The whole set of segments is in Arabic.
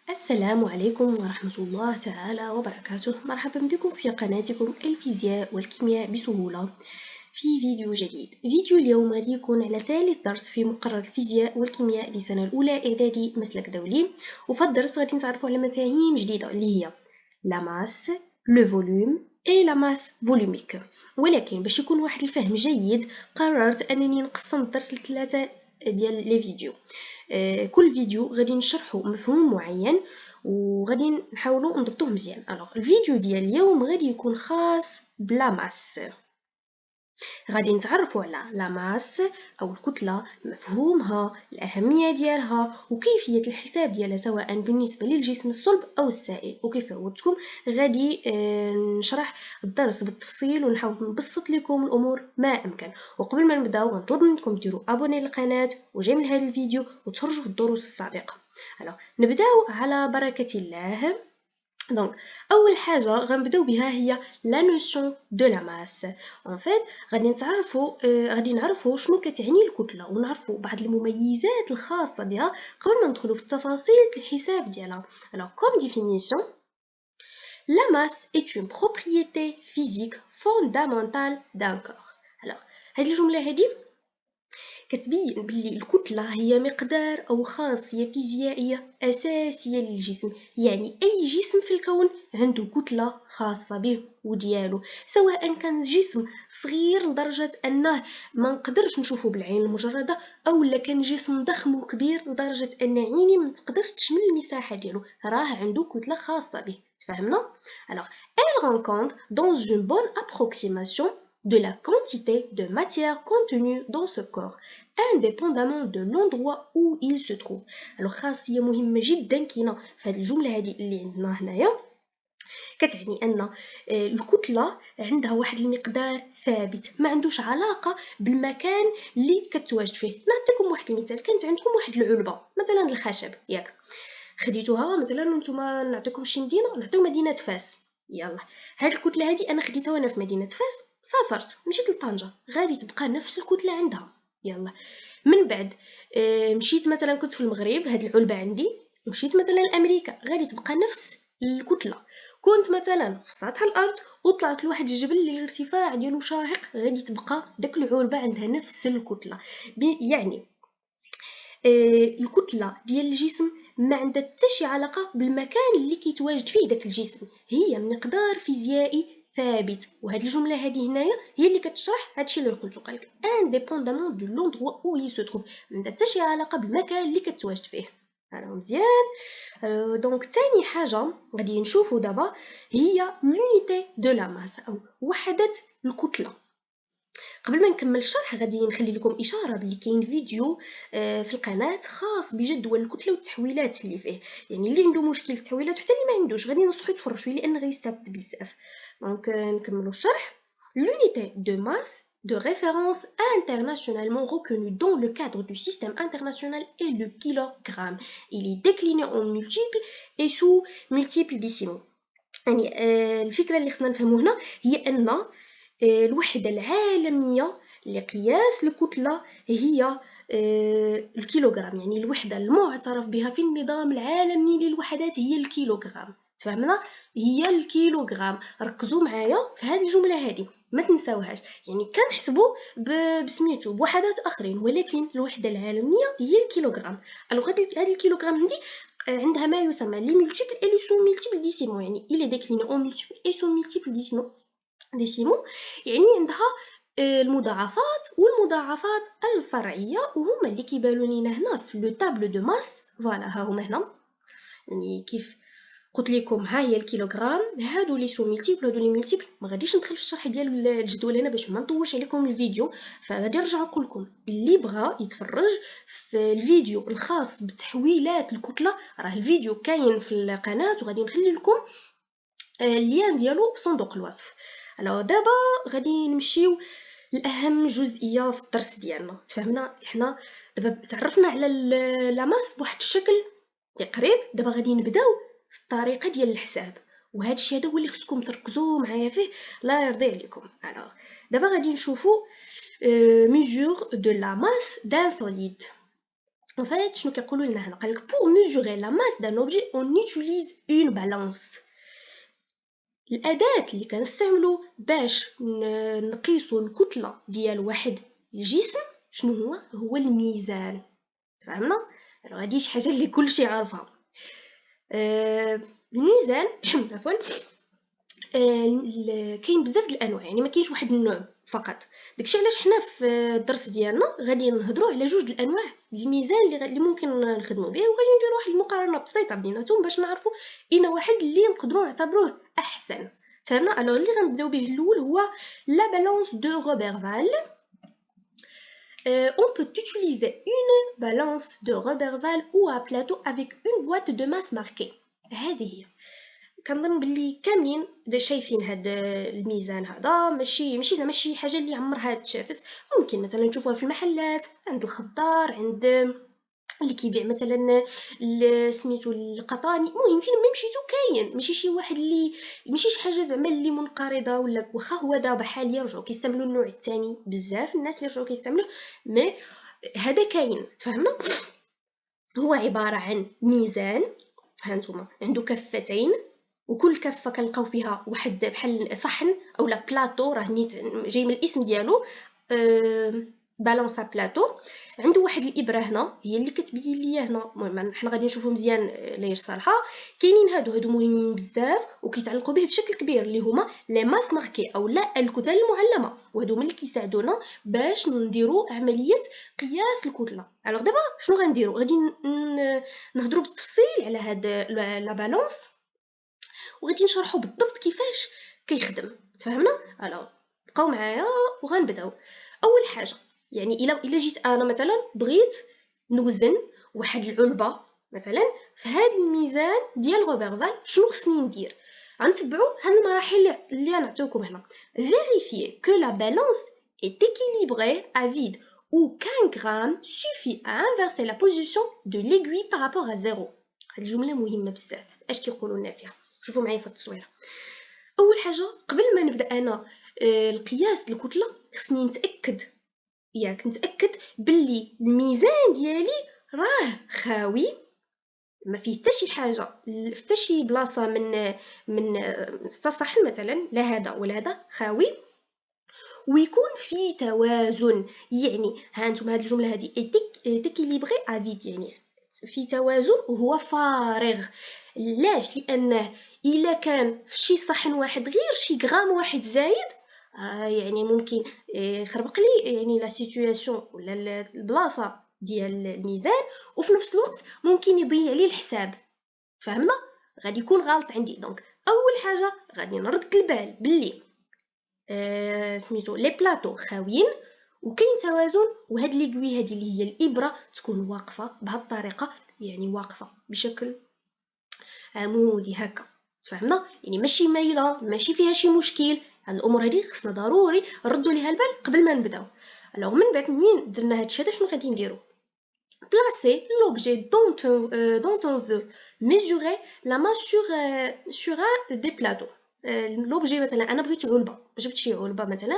السلام عليكم ورحمة الله تعالى وبركاته. مرحبا بكم في قناتكم الفيزياء والكيمياء بسهولة في فيديو جديد. فيديو اليوم غادي يكون على ثالث درس في مقرر الفيزياء والكيمياء للسنة الأولى إعدادي مسلك دولي، وفي الدرس غادي نتعرفوا على مفاهيم جديدة اللي هي لا ماس، لو فوليوم اي لا ماس فوليوميك. ولكن باش يكون واحد الفهم جيد قررت انني نقسم الدرس لثلاثة ديال لي فيديو. كل فيديو غادي نشرحو مفهوم معين وغادي نحاولوا نضبطوه مزيان. الفيديو ديال اليوم غادي يكون خاص بلا ماس، غادي نتعرفوا على لا ماس او الكتله، مفهومها، الاهميه ديالها وكيفيه الحساب ديالها سواء بالنسبه للجسم الصلب او السائل. وكيف عودتكم غادي نشرح الدرس بالتفصيل ونحاول نبسط لكم الامور ما امكن. وقبل ما نبداو غنطلب منكم ديروا ابوني للقناه وجيم لهذا الفيديو وتفرجوا في الدروس السابقه. نبداو على بركه الله. دونك اول حاجه غنبداو بها هي لا نوسيون دو لا ماس. ان فيت غادي نعرفوا شنو كتعني الكتله ونعرفوا بعض المميزات الخاصه بها قبل ما ندخلوا في التفاصيل الحساب ديالها. comme définition, la masse est une propriété physique fondamentale d'un corps. هذه الجمله هذه كتبين بلي الكتلة هي مقدار أو خاصية فيزيائية أساسية للجسم. يعني أي جسم في الكون عنده كتلة خاصة به وديالو، سواء كان جسم صغير لدرجة أنه ما نقدرش نشوفه بالعين المجردة، أو لا كان جسم ضخم وكبير لدرجة أن عيني ما تقدرش تشمل المساحة ديالو، راه عنده كتلة خاصة به. تفهمنا؟ Alors, elle rencontre dans une bonne approximation de la quantité de matière contenue dans ce corps, indépendamment de l'endroit où il se trouve. خاصية مهمة جدا كاينة في هذه الجملة هذه اللي عندنا هنايا، كتعني ان الكتله عندها واحد المقدار ثابت ما عندوش علاقه بالمكان اللي كتواجد فيه. نعطيكم واحد المثال، كانت عندكم واحد العلبه مثلا الخشب، ياك خديتوها مثلا نتوما، نعطيكم شي مدينه، نعطيو مدينه فاس. يلا هاد الكتله هذه انا خديتها وانا في مدينه فاس، سافرت مشيت لطنجة، غادي تبقى نفس الكتله عندها. يلا من بعد مشيت مثلا، كنت في المغرب، هاد العلبه عندي، مشيت مثلا لامريكا، غادي تبقى نفس الكتله. كنت مثلا في سطح الارض وطلعت لواحد الجبل اللي الارتفاع ديالو شاهق، غادي تبقى داك العلبه عندها نفس الكتله. يعني الكتله ديال الجسم ما عندها حتى شي علاقه بالمكان اللي كيتواجد فيه داك الجسم، هي مقدار فيزيائي ثابت. وهاد الجمله هذه هنايا هي اللي كتشرح هادشي اللي قلتو، قالك indépendamment de l'endroit où il se trouve، ما عندها حتى شي علاقه بالمكان اللي كتواجد فيه. مزيان. دونك تاني حاجه غادي نشوفو دابا هي l'unité de la masse او وحده الكتله. قبل ما نكمل الشرح غادي نخلي لكم اشاره بلي كاين فيديو في القناه خاص بجدول الكتله والتحويلات اللي فيه، يعني اللي عنده مشكل في التحويلات وحتى اللي ما عندوش غادي نصحو يتفرج فيه لان غيستافد بزاف. دونك نكملوا الشرح. l'unité de masse de référence internationalement reconnue dans le cadre du système international est le kilogramme. Il est décliné en multiples et sous multiples décimaux. يعني الفكره اللي خصنا نفهمو هنا هي ان الوحدة العالمية لقياس الكتلة هي الكيلوغرام، يعني الوحدة المعترف بها في النظام العالمي للوحدات هي الكيلوغرام. تفهمنا؟ هي الكيلوغرام. ركزوا معايا في هذه الجملة هذه ما تنساوهاش، يعني كنحسبوا بسميتو بوحدات اخرين ولكن الوحدة العالمية هي الكيلوغرام. هذه الكيلوغرام عندي عندها ما يسمى لي مولتيبل اي لو سون مولتيبل ديسيمو، يعني il est décliné en multiples et sous multiples ديسيمو، يعني عندها المضاعفات والمضاعفات الفرعيه، وهما اللي كيبانوا لينا هنا في لو تابلو دو ماس. فوالا ها هما هنا، يعني كيف قلت لكم ها هي الكيلوغرام، هادو لي سو ملتيبل هادو لي ملتيبل. ما غاديش ندخل في الشرح ديال الجدول هنا باش ما نطولش عليكم الفيديو، فغادي نرجع نقول لكم اللي بغى يتفرج في الفيديو الخاص بتحويلات الكتله، راه الفيديو كاين في القناه وغادي نخلي لكم اللين ديالو في صندوق الوصف. دابا غادي نمشيو لاهم جزئيه في الدرس ديالنا. تفهمنا حنا دابا تعرفنا على لا ماس بواحد الشكل قريب، دابا غادي نبداو في الطريقه ديال الحساب، وهذا الشيء هذا هو اللي خصكم تركزوا معايا فيه لا يرضي عليكم. دابا غادي نشوفوا mesure de la masse d'un solide. En fait شنو كيقولوا لنا هنا؟ قالك pour mesurer la masse d'un objet on utilise une balance. الأداة اللي كنستعملو باش نقيسو الكتلة ديال واحد الجسم شنو هو الميزان. فهمنا؟ هادي شي حاجة اللي كلشي عارفها. الميزان عفوا كاين بزاف د الانواع، يعني ما كاينش واحد النوع فقط. داكشي علاش حنا في الدرس ديالنا غادي نهضروا على جوج الانواع الميزان اللي ممكن نخدموا به، وغادي نديروا واحد المقارنه بسيطه بيناتهم باش نعرفوا اين واحد اللي نقدروا نعتبروه احسن. تمام. الوغ اللي غنبداو به الاول هو لا بالانس دو روبرفال. On peut utiliser une balance de Roberval ou à plateau avec une boîte de masse marquée. هذه هي. كنظن بلي كاملين شايفين هاد الميزان هذا، ماشي زعما شي حاجه اللي عمرها تشافت. ممكن مثلا نشوفوها في المحلات عند الخضار، عند اللي كيبيع مثلا سميتو القطاني. المهم فين ما مشيتو كاين، ماشي شي واحد اللي ماشي شي حاجه زعما اللي منقرضه ولا. واخا هو دابا حاليا رجعوا كيستعملوا النوع الثاني، بزاف الناس اللي رجعوا كيستعملوه، مي هذا كاين. تفهمنا؟ هو عباره عن ميزان، هانتوما عنده كفتين، وكل كفه كنلقاو فيها واحد بحال صحن اولا بلاطو، راه نيت جاي من الاسم ديالو. بالانس بلاطو. عنده واحد الابره هنا هي اللي كتبين ليا هنا. المهم حنا غادي نشوفو مزيان ليش صالحه. كاينين هادو مهمين بزاف وكيتعلقوا به بشكل كبير، اللي هما لي ماس ماركي اولا الكتل المعلمه، وهادو اللي كيساعدونا باش نديروا عمليه قياس الكتله. الوغ دابا شنو غنديروا؟ غادي نهضروا بالتفصيل على هاد لا بالانس، وغادي نشرحوا بالضبط كيفاش كيخدم. تفهمنا؟ الوغ بقاو معايا وغنبداو. اول حاجه يعني الا جيت انا مثلا بغيت نوزن واحد العلبه مثلا في هذا الميزان ديال روبرفال، شنو خصني ندير؟ غنتبعوا هاد المراحل اللي غنعطيوكم هنا. vérifier que la balance est équilibrée à vide ou qu'un gramme suffit à inverser la position de l'aiguille par rapport à zéro. هاد الجمله مهمه بزاف. اش كيقولوا لنا فيها؟ شوفوا معايا في التصويره. اول حاجه قبل ما نبدا انا القياس الكتله خصني نتاكد باللي الميزان ديالي راه خاوي، ما فيه حتى شي حاجه، حتى شي بلاصه من الصحن مثلا، لا هذا ولا هذا، خاوي، ويكون في توازن. يعني ها انتم هذه الجمله هذه تيكيليبري افيد، يعني في توازن وهو فارغ. علاش؟ لانه الا كان في شي صحن واحد غير شي غرام واحد زايد، يعني ممكن يخربق لي يعني لا سيتوياسيون ولا البلاصه ديال الميزان، وفي نفس الوقت ممكن يضيع لي الحساب. تفهمنا؟ غادي يكون غلط عندي. دونك اول حاجه غادي نرد البال باللي سميتو لي بلاطو خاويين وكاين توازن، وهاد ليغوي هادي اللي هي الابره تكون واقفه بهاد الطريقه، يعني واقفه بشكل عمودي هكا. فهمنا؟ يعني ماشي مايله، ماشي فيها شي مشكل. هاد الامور هادي خصنا ضروري نردوا ليها البال قبل ما نبداو. الوغ من بعد منين درنا هادشي هذا شنو غادي نديرو؟ placer l'objet dont on veut mesurer la masse sur un des plateaux. لوبجي مثلا انا بغيت علبه، جبت شي علبه مثلا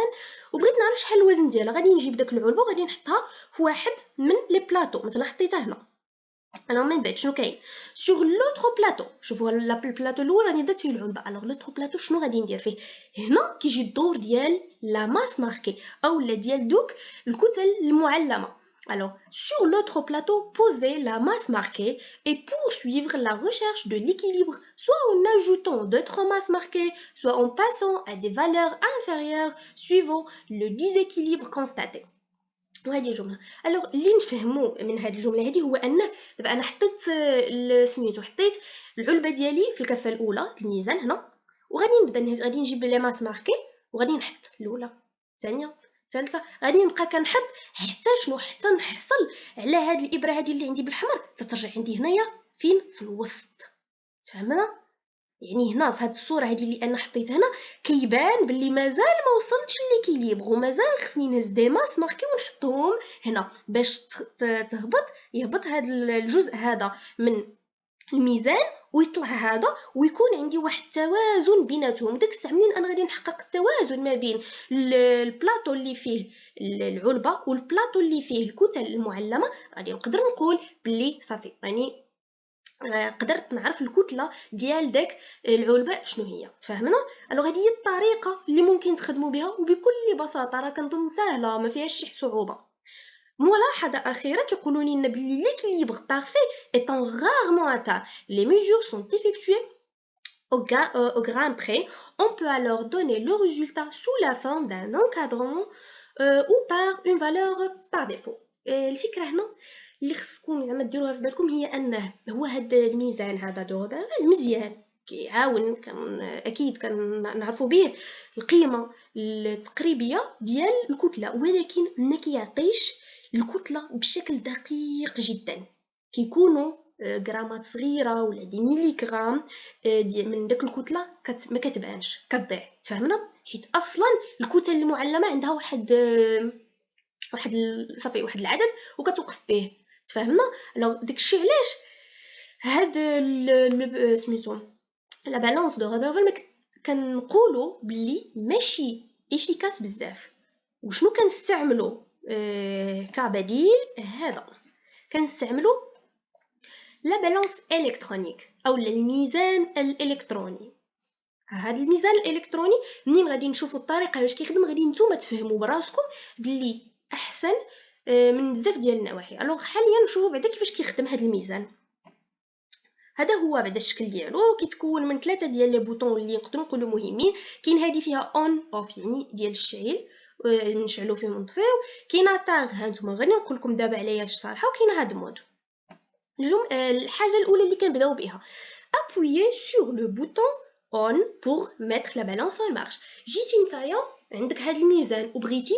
وبغيت نعرف شحال الوزن ديالها، غادي نجيب داك العلبه وغادي نحطها في واحد من لي بلاطو، مثلا حطيتها هنا. انا من بعد شنو كاين سوغ لوطرو بلاطو؟ شوفوا البلاطو الاول راني درت فيه العلبه. الوغ لوطرو بلاطو شنو غادي ندير فيه؟ هنا كيجي الدور ديال لا ماس ماركي اولا ديال دوك الكتل المعلمه. Alors, sur l'autre plateau, posez la masse marquée et poursuivre la recherche de l'équilibre, soit en ajoutant d'autres masses marquées, soit en passant à des valeurs inférieures suivant le déséquilibre constaté. وهذه جمله. الوغ اللي نفهمو من هذه الجمله هذه هو انه دابا انا حطيت سميتو حطيت العلبه ديالي في الكفه الاولى الميزان هنا، وغادي نبدا غادي نجيب لي ماس ماركي وغادي نحط الاولى الثانيه الثالثه، غادي نبقى كنحط حتى شنو، حتى نحصل على هذه الابره هذه اللي عندي بالحمر تترجع عندي هنايا فين؟ في الوسط. تفهمنا؟ يعني هنا في هاد الصوره هذه اللي انا حطيت هنا كيبان باللي مازال ما وصلتش ليكيليبر، ومازال خصني نهز دي ماس ماركي ونحطهم هنا باش يهبط هاد الجزء هذا من الميزان ويطلع هذا ويكون عندي واحد التوازن بيناتهم. داك الساعه منين انا غادي نحقق التوازن ما بين البلاطو اللي فيه العلبه والبلاطو اللي فيه الكتل المعلمه، غادي نقدر نقول بلي صافي راني قدرت نعرف الكتله ديال داك العلبه شنو هي. تفهمنا؟ الوغ هذه هي الطريقه اللي ممكن تخدموا بها وبكل بساطه، راه كنظن سهله ما فيهاش شي صعوبه. ملاحظة أخيرة كيقولوا لنا بلي l'équilibre parfait étant rarement atteint, les mesures sont effectuées au grain près. On peut alors donner le résultat sous la forme d'un encadrement ou par une valeur par défaut. الفكرة هنا اللي خصكم زعما ديروها في بالكم هي أنه هو هاد الميزان هذا دو مزيان كيعاون، اكيد كنعرفوا به القيمه التقريبيه ديال الكتله، ولكن ما كيعطيش الكتله بشكل دقيق جدا. كيكونوا غرامات صغيره ولا دي ميلي غرام ديال من داك الكتله ما كتبانش كتضيع. تفهمنا؟ حيت اصلا الكتل المعلمه عندها صافي واحد العدد وكتوقف فيه. تفهمنا؟ لو داكشي علاش هاد سميتو لا بالانس دو غوبرفال كنقولوا بلي ماشي افيكاس بزاف. وشنو كنستعملوا كبديل؟ هذا كنستعملوا لا بالانس الكترونيك او الميزان الالكتروني. هذا الميزان الالكتروني منين غادي نشوفوا الطريقه باش كيخدم غادي نتوما تفهموا براسكم بلي احسن من بزاف ديال النواحي. الوغ حاليا نشوفوا بعدا كيفاش كيخدم هذا الميزان. هذا هو بعدا الشكل ديالو، كيتكون من 3 ديال لي بوطون اللي نقدروا نقولوا مهمين. كاين هذه فيها اون اوف يعني ديال الشعل نشعلو فيه ونطفيو، كاينه تاغ ها نتوما غادي نقول لكم دابا عليها الصراحه، وكاينه هاد مود. الحاجه الاولى اللي كنبداو بها appuyer sur le bouton on pour mettre la balance en marche. جيتي نتايا عندك هاد الميزان وبغيتي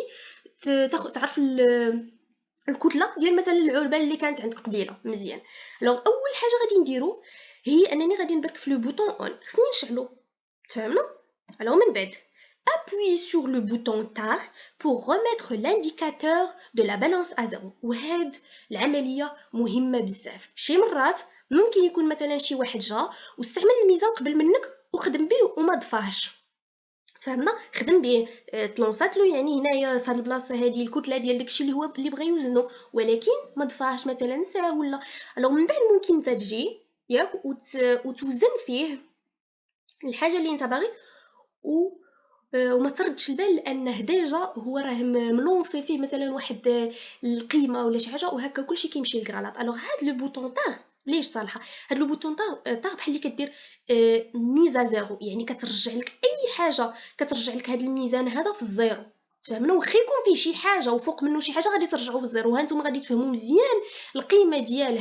تعرف الكتله ديال مثلا العلبه اللي كانت عندك قبيله مزيان. لو اول حاجه غادي نديرو هي انني غادي نبرك في لو بوطون اون، خصني نشعلو. تفهمنا؟ الو من بعد appuyer sur le bouton tar pour remettre l'indicateur de la balance à zéro. وهاد العمليه مهمه بزاف. شي مرات ممكن يكون مثلا شي واحد جا واستعمل الميزان قبل منك وخدم به وما ضفاهش. تفهمنا؟ خدم به تلونصات له يعني هنايا في هاد البلاصه هادي الكتله ديال داكشي اللي هو اللي بغى يوزنو، ولكن ما ضفاهش مثلا نساه ولا. الوغ من بعد ممكن انت تجي ياك وتوزن فيه الحاجه اللي انت باغي وما تردش البال لانه ديجا هو راه ملونسي فيه مثلا واحد القيمه ولا شي حاجه وهكا كلشي كيمشي للكغلاط. الوغ هاد لو بوطون تاغ ليش صالحه؟ هاد لو بوطون تاغ بحال اللي كدير ميزا زيرو، يعني كترجع لك اي حاجه كترجع لك هاد الميزان هذا في الزيرو. تفهمنا؟ واخا يكون فيه شي حاجه وفوق منه شي حاجه غادي ترجعو في الزيرو. ها نتوما غادي تفهموا مزيان القيمه ديال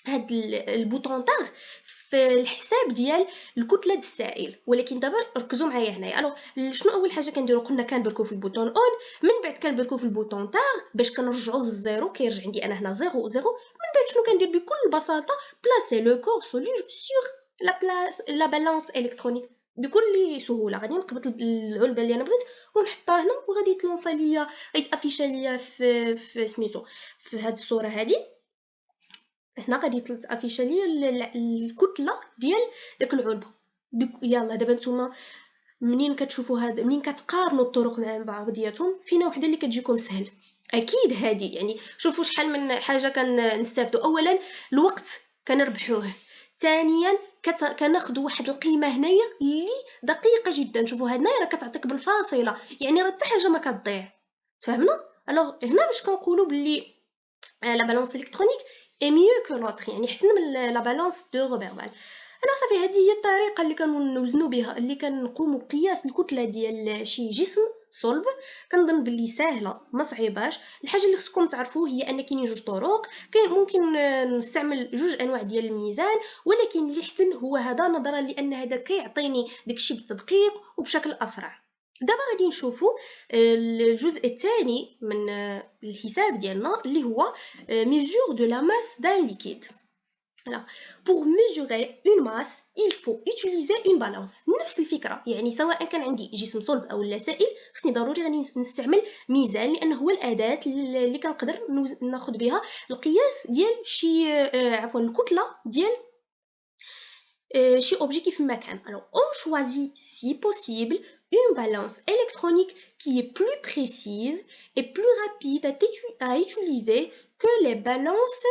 هاد البوطون تاغ في الحساب ديال الكتله السائل. ولكن دابا ركزوا معايا هنايا. الو شنو اول حاجه كنديروا؟ قلنا كنبركو في البوطون اون، من بعد كنبركو في البوطون تاغ باش كنرجعوه للزيرو، كيرجع عندي انا هنا زيرو زيرو. من بعد شنو كندير بكل بساطه؟ بلاسي لو كور سور لا بلاس لا بالانس الكترونيك بكل سهوله. غادي نقبط العلبه اللي انا بغيت ونحطها هنا وغادي تلونصا ليا غيتافيشا ليا في سميتو في هاد الصوره هادي. هنا غادي تافيشا ليا الكتله ديال داك العلبه. يلا دابا نتوما منين كتشوفوا هذا، منين كتقارنوا الطرق مع بعضياتهم، فينا وحده اللي كتجيكم سهل؟ اكيد هذه. يعني شوفوا شحال من حاجه كنستافدوا. اولا الوقت كنربحوه، ثانيا كناخذوا واحد القيمه هنايا اللي دقيقه جدا. شوفوا هنايا راه كتعطيك بالفاصله، يعني راه حتى حاجه ما كتضيع. تفهمنا؟ الوغ هنا باش كنقولوا باللي لا بالانس الكترونيك اي ميو كو لوطر، يعني حسن من لا بالانس دو غوبرفال. انا صافي هذه هي الطريقه اللي كنوزنوا بها، اللي كنقوموا بقياس الكتله ديال شي جسم صلب. كنظن باللي ساهله ما صعيباش. الحاجه اللي خصكم تعرفوا هي ان كاينين جوج طرق. كاين ممكن نستعمل جوج انواع ديال الميزان، ولكن اللي حسن هو هذا نظرا لان هذا كيعطيني داكشي بالتدقيق وبشكل اسرع. دابا غادي نشوفوا الجزء الثاني من الحساب ديالنا اللي هو mesure de la masse d'un liquide. Alors, pour mesurer une masse, il faut utiliser une balance. نفس الفكرة، يعني سواء كان عندي جسم صلب أو لا سائل، خصني ضروري غادي نستعمل ميزان، لأنه هو الأداة اللي كنقدر ناخد بها القياس ديال شي الكتلة ديال شي objet كيف ما كان. Alors, on choisit si possible une balance électronique qui est plus précise et plus rapide à utiliser que les balances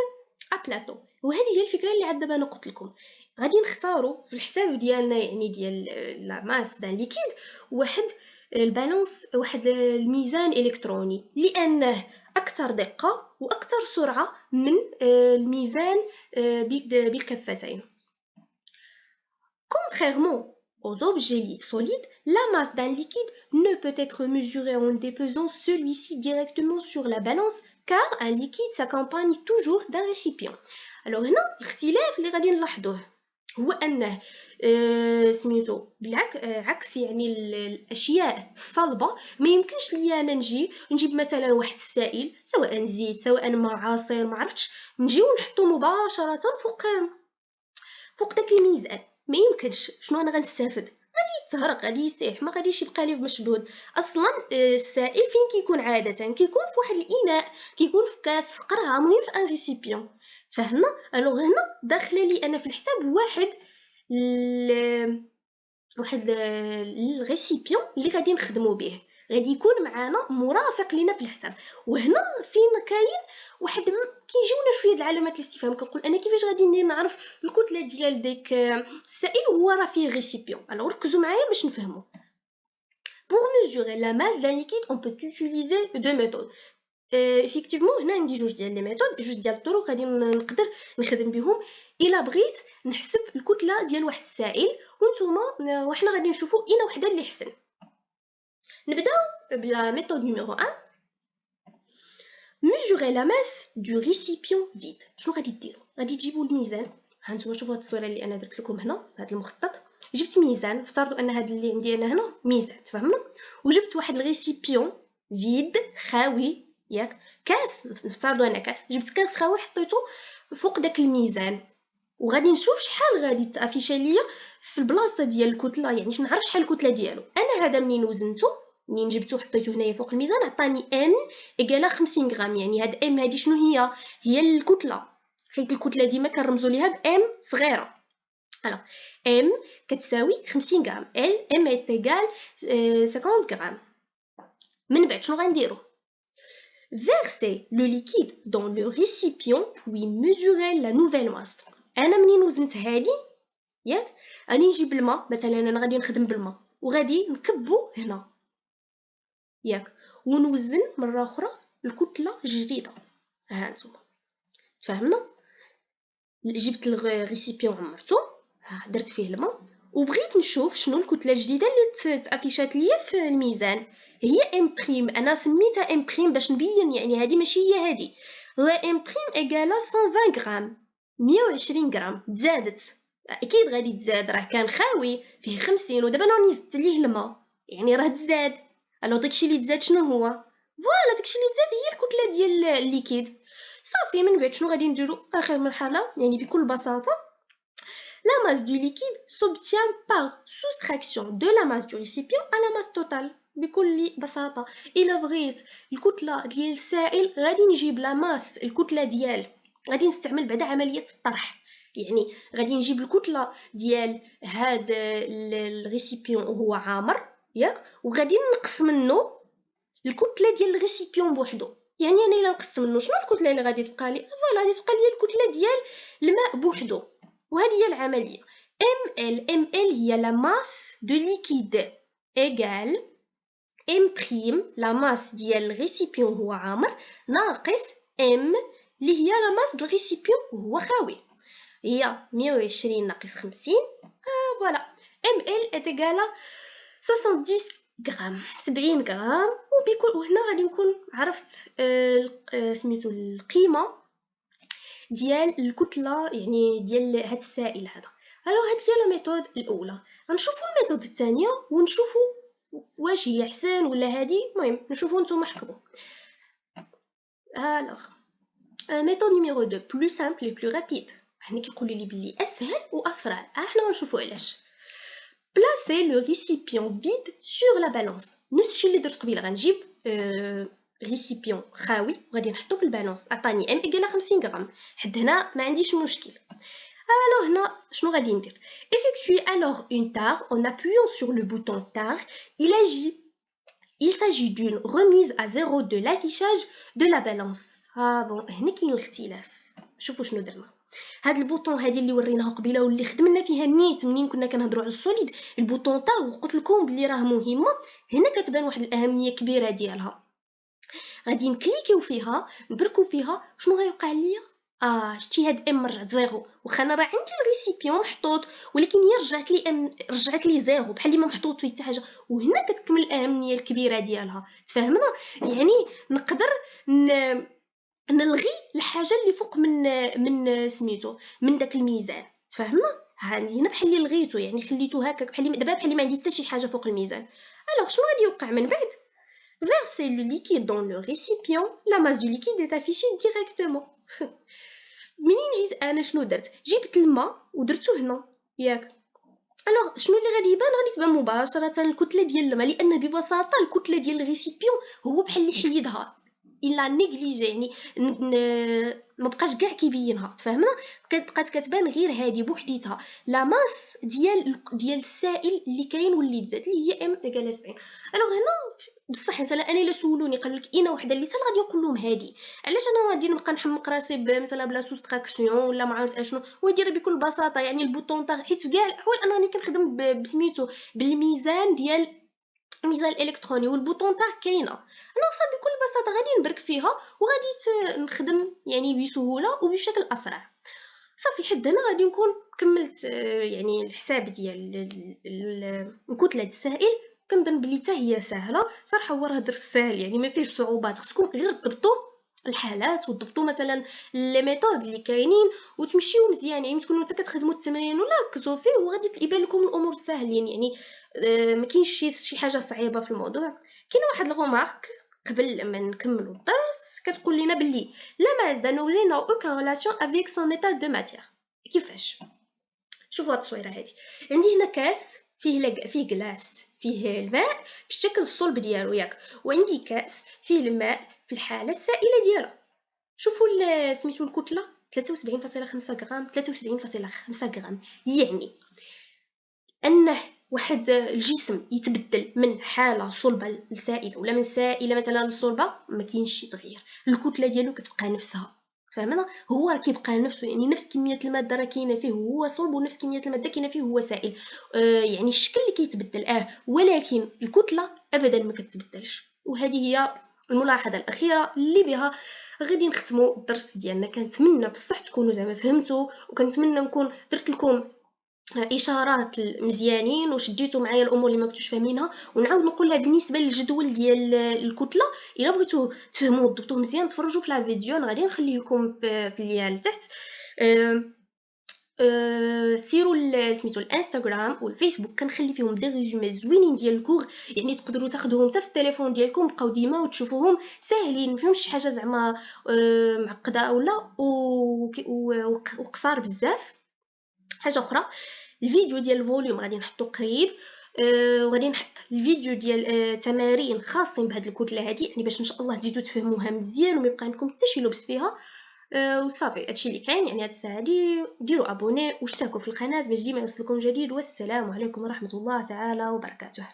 à plateau. وهذه هي الفكره اللي عاد دابا انا قلت لكم. غادي نختاروا في الحساب ديالنا يعني ديال لا ماس دان ليكيد واحد البالانس، واحد الميزان الكتروني، لانه اكثر دقه واكثر سرعه من الميزان بالكفتين. Contrairement aux objets solides, la masse d'un liquide ne peut être mesurée en déposant celui-ci directement sur la balance, car un liquide s'accompagne toujours d'un récipient. Alors هنا الاختلاف اللي غادي نلاحظوه هو انه سميتو عكس يعني الاشياء الصلبه، ما يمكنش ليا انا نجيب مثلا واحد السائل، سواء زيت سواء ماء عصير ما عرفتش، نجيو نحطو مباشره فوق داك الميزان. ما يمكنش. شنو انا غنستافد؟ غادي يتهرق، غادي يسيح، ما غاديش يبقى لي مشدود. اصلا السائل فين كيكون عاده؟ كيكون في واحد الاناء، كيكون في كاس، في قرعه، مهم في ان ريسيبيون. فهمنا؟ الوغ هنا داخله لي انا في الحساب واحد الريسيبيون اللي غادي نخدمو به، غادي يكون معنا مرافق لينا في الحساب. وهنا فين كاين واحد كيجيونا شويه د العلامات الاستفهام، كنقول انا كيفاش غادي ندير نعرف الكتله ديال ديك السائل وهو راه فيه ريسيبيون. الوغ ركزوا معايا باش نفهموا. Pour mesurer la masse d'un liquide, on peut utiliser deux méthodes. effectivement هنا عندي جوج ديال لي ميثود، جوج ديال الطرق غادي نقدر نخدم بهم الا بغيت نحسب الكتله ديال واحد السائل، وانتوما وحنا غادي نشوفوا اين وحده اللي احسن. نبداو بلا méthode numéro 1. mesurer la masse du récipient vide. شنو غادي ديروا؟ غادي تجيبوا الميزان. ها نتوما شوفوا هاد الصوره اللي انا درت لكم هنا، هاد المخطط. جبت ميزان، افترضوا ان هاد اللي عندي انا هنا ميزان، تفهمنا؟ وجبت واحد الريسيبيون فيد خاوي، ياك كاس، نفترضوا انا كاس، جبت كاس خاوي حطيته فوق داك الميزان، وغادي نشوف شحال غادي تافيشا ليا في البلاصه ديال الكتله، يعني باش نعرف شحال الكتله ديالو. انا هذا منين وزنته، منين جبته وحطيته هنايا فوق الميزان، عطاني ان ايكالا 50 غرام. يعني هاد ام هادي شنو هي الكتله، حيت الكتله ديما كنرمزوا ليها بام صغيره. alors m كتساوي 50 غرام، m est égal 50 غرام. من بعد شنو غنديرو؟ verser le liquide dans le récipient puis mesurer la nouvelle masse. انا منين وزنت هادي، ياك غادي نجيب الماء، مثلا انا غادي نخدم بالماء وغادي نكبو هنا، ياك ونوزن مره اخرى الكتله الجديده. ها انتم تفهمنا؟ جبت الريسيبيون عمرته، درت فيه الماء، وبغيت نشوف شنو الكتله الجديده اللي تافيشات ليا في الميزان. هي ام بريم، انا سميتها ام بريم باش نبين يعني هذه ماشي هي هذه. هو ام بريم ايكالا 120 غرام، 120 غرام تزادت، اكيد غادي تزاد، راه كان خاوي فيه 50 ودابا راني زدت ليه الماء، يعني راه تزاد. الو داكشي اللي تزاد شنو هو؟ فوالا داكشي اللي تزاد هي الكتله ديال الليكيد. صافي من بعد شنو غادي نديرو؟ اخر مرحله يعني بكل بساطه، la masse du liquide s'obtient par soustraction de la masse du récipient à la masse totale بكل بساطه. الا بغيت الكتله ديال السائل غادي نجيب لا ماس، الكتله ديال، غادي نستعمل بعدا عمليه الطرح، يعني غادي نجيب الكتله ديال هاد الريسيبيون وهو عامر، ياك وغادي نقص منه الكتله ديال الريسيبيون بوحدو. يعني انا الا نقص منه شنو الكتله اللي غادي تبقى لي؟ فوالا غادي تبقى لي الكتله ديال الماء بوحدو. وهذه هي العمليه. ml هي la masse de liquide égale m prime la masse ديال الريسيبيون هو عامر ناقص m اللي هي la masse de الريسيبيون هو خاوي، هي 120 ناقص 50. فوالا ml est égal à 70 غرام، 70 غرام. وهنا غادي نكون عرفت سميتو القيمه ديال الكتله، يعني ديال هاد السائل هذا. الوغ هاد هي لا ميثود الاولى. غنشوفوا الميثود الثانيه ونشوفوا واش هي احسن ولا هادي. المهم نشوفوا نتوما حكموا. الوغ méthode numéro 2 plus simple et plus rapide. هنا كيقول لي بلي اسهل واسرع. احنا غنشوفوا علاش. بلاسي لو ريسيبيون فيد سور لا بالانس. نفس الشيء اللي درت قبيله. غنجيب ريسيبيون خاوي وغادي نحطو في البالانس. عطاني ام ايكال 50 غرام. حد هنا ما عنديش مشكل. Alors هنا شنو غادي ندير؟ effectuer alors une tare en appuyant sur le bouton tare. Il s'agit d'une remise à zéro de l'affichage de la balance. بون هنا كاين الاختلاف. شوفوا شنو درنا. هاد البوطون هادي اللي وريناها قبيله واللي خدمنا فيها نيت منين كنا كنهضروا على السوليد، البوطون تاع وقلت لكم بلي راه مهمه. هنا كتبان واحد الاهميه كبيره ديالها. غادي نكليكيو فيها نبركو فيها. شنو غيوقع ليا؟ شتي هاد ام رجعت زيرو. واخا انا راه عندي الريسيبيون محطوط ولكن هي رجعت لي ام، رجعت لي زيرو بحال اللي ما محطوط فيه حتى حاجه. وهنا كتكمل الاهميه الكبيره ديالها. تفهمنا؟ يعني نقدر نلغي الحاجه اللي فوق من سميتو من داك الميزان. تفهمنا؟ عندي هنا بحال اللي لغيتو، يعني خليتو هكاك بحال دابا بحال اللي ما عندي حتى شي حاجه فوق الميزان. الوغ شنو غادي يوقع من بعد؟ verser le liquide dans le récipient. La masse du liquide est affichée directement. منين جيت انا شنو درت؟ جبت الماء ودرتو هنا ياك. الوغ شنو اللي غادي يبان؟ غادي تبان مباشره الكتله ديال الماء، لان ببساطه الكتله ديال الريسيبيون هو بحال اللي حيدها الا نيغليجي، يعني ما بقاش كاع كيبينها. تفهمنا؟ بقات كتبان غير هادي بوحديتها لا ماس ديال السائل اللي كاين واللي تزاد اللي هي ام ايكال 70. الوغ هنا بصح مثلا انا الا سولوني قالوا لك اين وحده اللي سال غادي نقول لهم هادي. علاش انا غادي نبقى نحمق راسي مثلا بلا سوستراكسيون ولا ما عرفت اشنو؟ ودير بكل بساطه يعني البوطون تاع حيت في كاع الاحوال انا راني كنخدم بسميتو بالميزان ديال الميزان الالكتروني والبوطون تاع كاينه. انا صافي بكل بساطه غادي نبرك فيها وغادي نخدم يعني بسهوله وبشكل اسرع. صافي حد هنا غادي نكون كملت يعني الحساب ديال الكتله السائل. كنظن بلي حتى هي سهله صراحه. هو راه درس ساهل يعني ما فيهش صعوبات. خصكم غير تضبطوا الحالات وتضبطوا مثلا لي ميثود اللي كاينين وتمشيو مزيان. يعني تكونوا حتى كتخدموا التمرين ولا ركزوا فيه وغادي يبان لكم الامور ساهلين. يعني ما كاينش شي حاجه صعيبه في الموضوع. كاين واحد الغومارك قبل ما نكملوا الدرس كتقول لنا بلي لا ماس دان اوبجي نو اوكان ريلاسيون افيك سون ايتا دو ماتير. كيفاش؟ شوفوا هاد التصويره هادي. عندي هنا كاس فيه كلاس فيه الماء بالشكل الصلب ديالو ياك، وعندي كاس فيه الماء في الحاله السائله ديالو. شوفوا سميتو الكتله 73.5 غرام. 73.5 غرام يعني انه واحد الجسم يتبدل من حاله صلبه لسائله ولا من سائله مثلا لصلبه ما كاينش شي تغيير. الكتله ديالو كتبقى نفسها. فهمنا؟ هو راه كيبقى نفسه، يعني نفس كميه الماده راه كاينه فيه وهو صلب ونفس كميه الماده كاينه فيه وهو سائل. يعني الشكل اللي كيتبدل ولكن الكتله ابدا ما كتبدلش. وهذه هي الملاحظه الاخيره اللي بها غادي نختموا الدرس ديالنا. كنتمنى بصح تكونوا زعما فهمتوا، وكنتمنى نكون درت لكم اشارات مزيانين وشديتوا معايا الامور اللي ما كنتوش فاهمينها. ونعاود نقولها بالنسبه للجدول ديال الكتله، الا بغيتو تفهموا وتضبطوا مزيان تفرجوا في لا فيديو. انا غادي نخلي لكم في الليال لتحت. سيروا سميتو الانستغرام والفيسبوك كنخلي فيهم دي ريزومي زوينين ديال الكور، يعني تقدروا تاخذوهم حتى في التليفون ديالكم بقاو ديما وتشوفوهم ساهلين، ما فيهمش شي حاجه زعما معقده ولا وقصار بزاف. حاجه اخرى، الفيديو ديال الفوليوم غادي نحطو قريب. وغادي نحط الفيديو ديال تمارين خاصين بهاد الكتله هادي، يعني باش ان شاء الله تزيدوا تفهموها مزيان وما يبقى عندكم حتى شي لبس فيها. وصافي هادشي اللي كاين. يعني هاد الساعه هادي ديروا ابوني واشتركوا في القناه باش ديما يوصلكم جديد. والسلام عليكم ورحمه الله تعالى وبركاته.